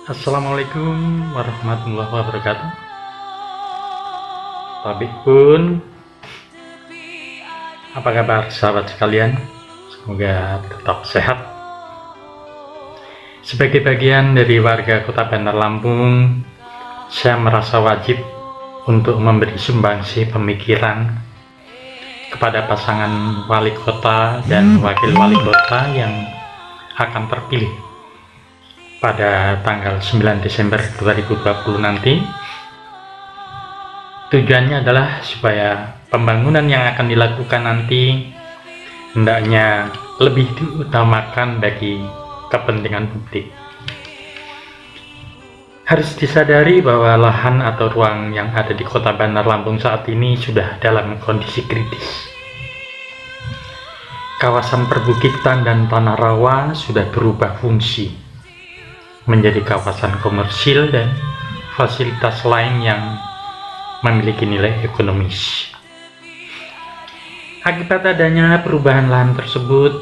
Assalamualaikum warahmatullahi wabarakatuh. Tabik pun, apa kabar sahabat sekalian? Semoga tetap sehat. Sebagai bagian dari warga Kota Bandar Lampung, saya merasa wajib untuk memberi sumbangsi pemikiran kepada pasangan wali kota dan wakil wali kota yang akan terpilih pada tanggal 9 Desember 2020 nanti. Tujuannya adalah supaya pembangunan yang akan dilakukan nanti hendaknya lebih diutamakan bagi kepentingan publik. Harus disadari bahwa lahan atau ruang yang ada di Kota Bandar Lampung saat ini sudah dalam kondisi kritis. Kawasan perbukitan dan tanah rawa sudah berubah fungsi menjadi kawasan komersil dan fasilitas lain yang memiliki nilai ekonomis. Akibat adanya perubahan lahan tersebut,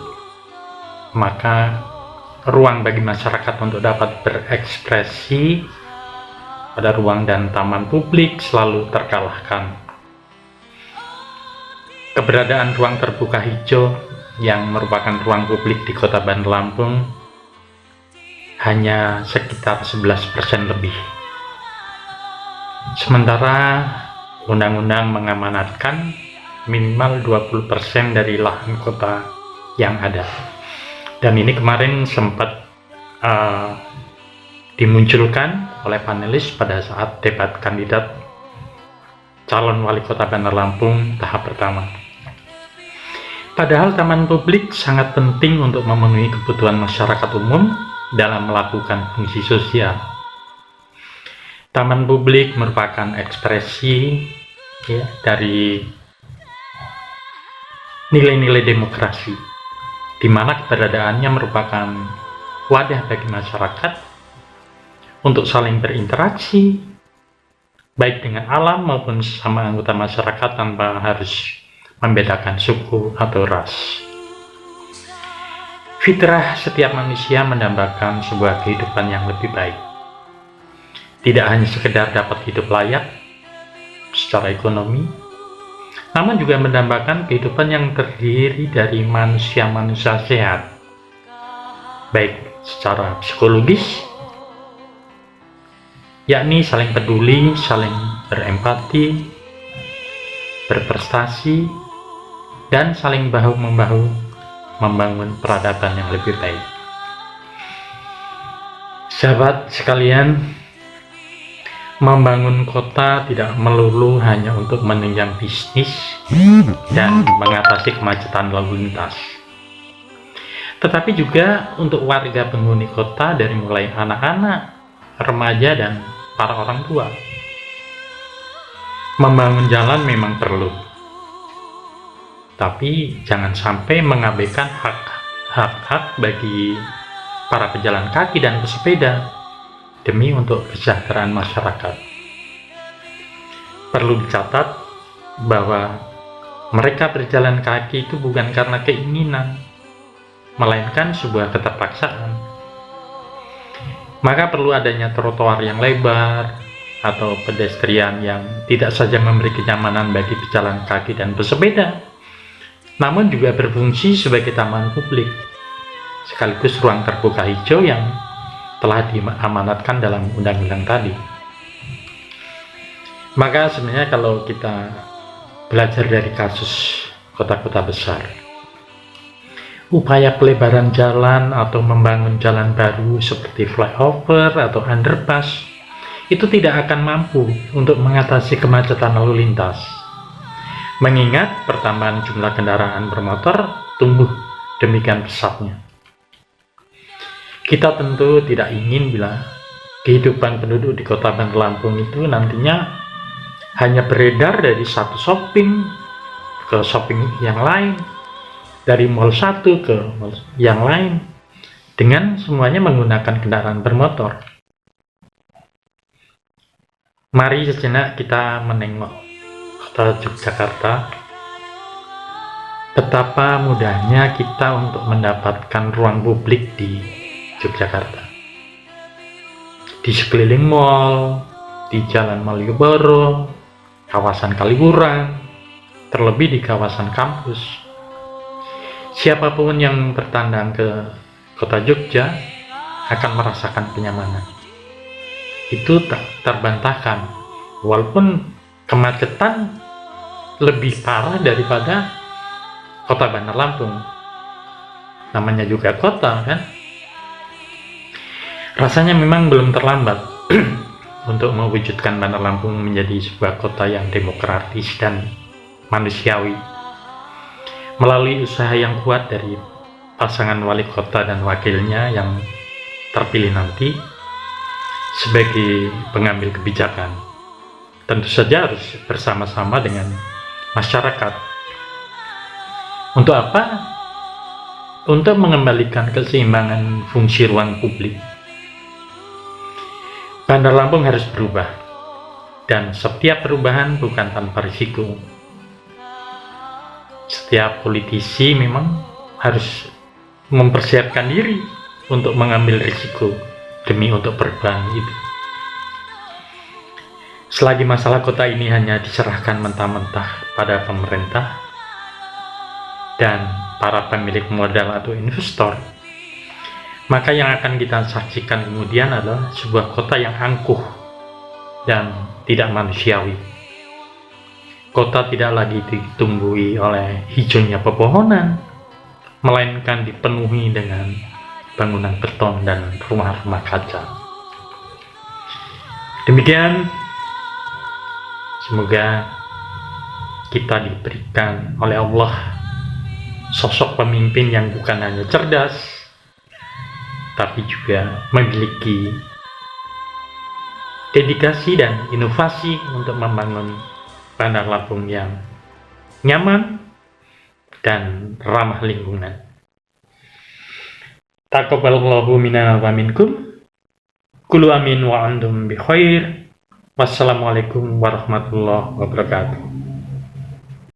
maka ruang bagi masyarakat untuk dapat berekspresi pada ruang dan taman publik selalu terkalahkan. Keberadaan ruang terbuka hijau yang merupakan ruang publik di Kota Bandar Lampung hanya sekitar 11% lebih. Sementara undang-undang mengamanatkan minimal 20% dari lahan kota yang ada. Dan ini kemarin sempat dimunculkan oleh panelis pada saat debat kandidat calon wali kota Bandar Lampung tahap pertama. Padahal taman publik sangat penting untuk memenuhi kebutuhan masyarakat umum dalam melakukan fungsi sosial. Taman publik merupakan ekspresi dari nilai-nilai demokrasi, di mana keberadaannya merupakan wadah bagi masyarakat untuk saling berinteraksi, baik dengan alam maupun sesama anggota masyarakat tanpa harus membedakan suku atau ras. Fitrah setiap manusia mendambakan sebuah kehidupan yang lebih baik. Tidak hanya sekedar dapat hidup layak secara ekonomi, namun juga mendambakan kehidupan yang terdiri dari manusia-manusia sehat, baik secara psikologis, yakni saling peduli, saling berempati, berprestasi, dan saling bahu-membahu membangun peradaban yang lebih baik. Sahabat sekalian, membangun kota tidak melulu hanya untuk menunjang bisnis dan mengatasi kemacetan lalu lintas, tetapi juga untuk warga penghuni kota dari mulai anak-anak, remaja, dan para orang tua. Membangun jalan memang perlu, tapi jangan sampai mengabaikan hak-hak bagi para pejalan kaki dan pesepeda demi untuk kesejahteraan masyarakat. Perlu dicatat bahwa mereka berjalan kaki itu bukan karena keinginan, melainkan sebuah keterpaksaan. Maka perlu adanya trotoar yang lebar atau pedestrian yang tidak saja memberi kenyamanan bagi pejalan kaki dan pesepeda, namun juga berfungsi sebagai taman publik, sekaligus ruang terbuka hijau yang telah diamanatkan dalam undang-undang tadi. Maka sebenarnya kalau kita belajar dari kasus kota-kota besar, upaya pelebaran jalan atau membangun jalan baru seperti flyover atau underpass itu tidak akan mampu untuk mengatasi kemacetan lalu lintas. Mengingat pertambahan jumlah kendaraan bermotor tumbuh demikian pesatnya. Kita tentu tidak ingin bila kehidupan penduduk di Kota Bandar Lampung itu nantinya hanya beredar dari satu shopping ke shopping yang lain, dari mall satu ke mall yang lain, dengan semuanya menggunakan kendaraan bermotor. Mari sejenak kita menengok Kota Yogyakarta. Betapa mudahnya kita untuk mendapatkan ruang publik di Yogyakarta. di sekeliling mal, di Jalan Malioboro, kawasan Kaliurang, terlebih di kawasan kampus. Siapapun yang bertandang ke kota Jogja akan merasakan kenyamanan. Itu tak terbantahkan, walaupun kemacetan lebih parah daripada kota Bandar Lampung. Namanya juga kota, kan? Rasanya memang belum terlambat untuk mewujudkan Bandar Lampung menjadi sebuah kota yang demokratis dan manusiawi. Melalui usaha yang kuat dari pasangan wali kota dan wakilnya yang terpilih nanti sebagai pengambil kebijakan. Tentu saja harus bersama-sama dengan masyarakat. Untuk apa? Untuk mengembalikan keseimbangan fungsi ruang publik. Bandar Lampung harus berubah, dan setiap perubahan bukan tanpa risiko. Setiap politisi memang harus mempersiapkan diri untuk mengambil risiko demi untuk perubahan itu. Selagi masalah kota ini hanya diserahkan mentah-mentah pada pemerintah dan para pemilik modal atau investor, maka yang akan kita saksikan kemudian adalah sebuah kota yang angkuh dan tidak manusiawi. Kota tidak lagi ditumbuhi oleh hijaunya pepohonan, melainkan dipenuhi dengan bangunan beton dan rumah-rumah kaca. Demikian, semoga kita diberikan oleh Allah sosok pemimpin yang bukan hanya cerdas, tapi juga memiliki dedikasi dan inovasi untuk membangun Bandar Lampung yang nyaman dan ramah lingkungan. Taqabbalallahu minna wa minkum. Kulu amin wa antum bi khair. Wassalamualaikum warahmatullahi wabarakatuh.